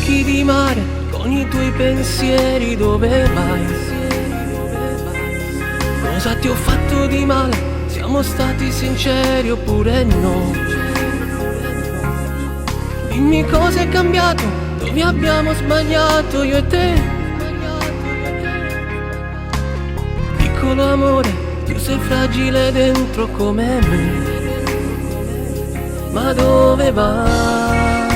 Occhi di mare, con i tuoi pensieri dove vai? Cosa ti ho fatto di male? Siamo stati sinceri oppure no? Dimmi cosa è cambiato, dove abbiamo sbagliato io e te. Piccolo amore, tu sei fragile dentro come me. Ma dove vai?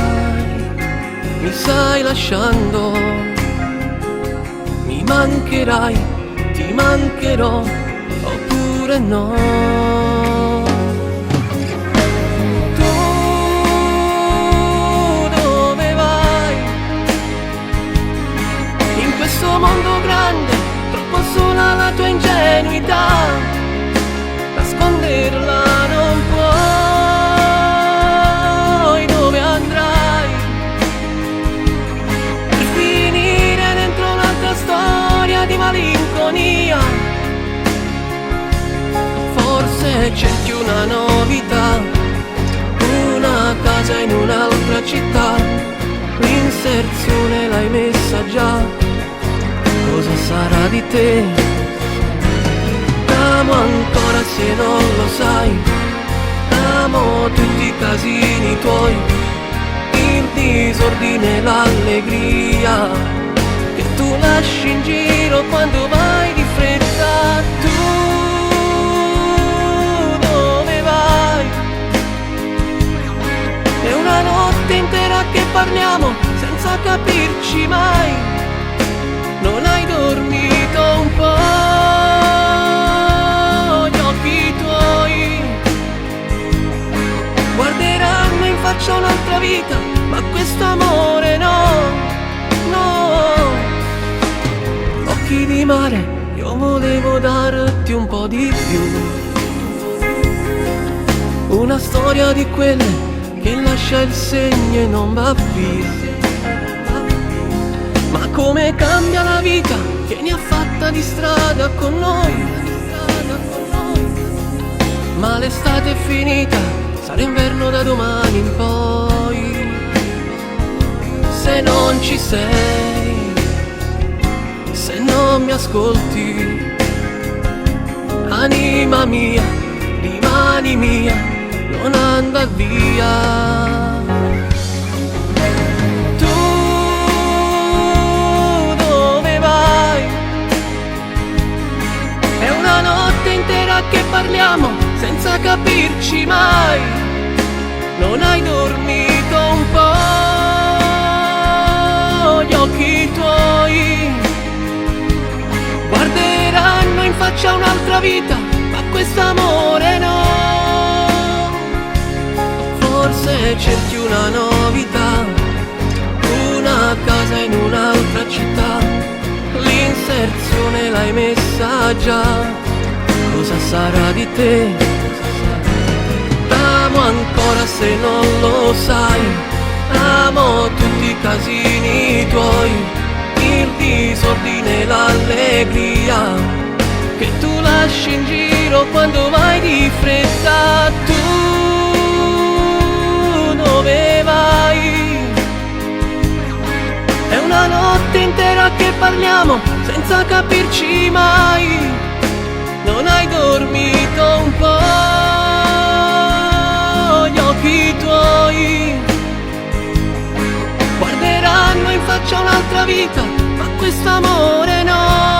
Mi stai lasciando, mi mancherai, ti mancherò, oppure no. Tu dove vai? In questo mondo grande, troppo sola la tua ingenuità, nasconderla non puoi. Dove andrai? Per finire dentro un'altra storia di malinconia. Forse cerchi una novità, una casa in un'altra città, l'inserzione l'hai messa già. Cosa sarà di te? T'amo ancora se non lo sai, amo tutti i casini tuoi, il disordine e l'allegria che tu lasci in giro quando vai di fretta. Tu dove vai? È una notte intera che parliamo senza capirci mai. Non hai dormito un po', gli occhi tuoi guarderanno in faccia un'altra vita, ma questo amore no, no. Occhi di mare, io volevo darti un po' di più, una storia di quelle che lascia il segno e non va via. Ma come cambia la vita che ne ha fatta di strada con noi. Ma l'estate è finita, sarà inverno da domani in poi. Se non ci sei, se non mi ascolti, anima mia, rimani mia, non andar via. Che parliamo senza capirci mai. Non hai dormito un po', gli occhi tuoi guarderanno in faccia un'altra vita, ma quest'amore no. Forse cerchi una novità, una casa in un'altra città, l'inserzione l'hai messa già. Cosa sarà di te? T'amo ancora se non lo sai, amo tutti i casini tuoi, il disordine e l'allegria che tu lasci in giro quando vai di fretta. Tu dove vai? È una notte intera che parliamo senza capirci mai. Non hai dormito un po', gli occhi tuoi guarderanno in faccia un'altra vita, ma quest'amore no.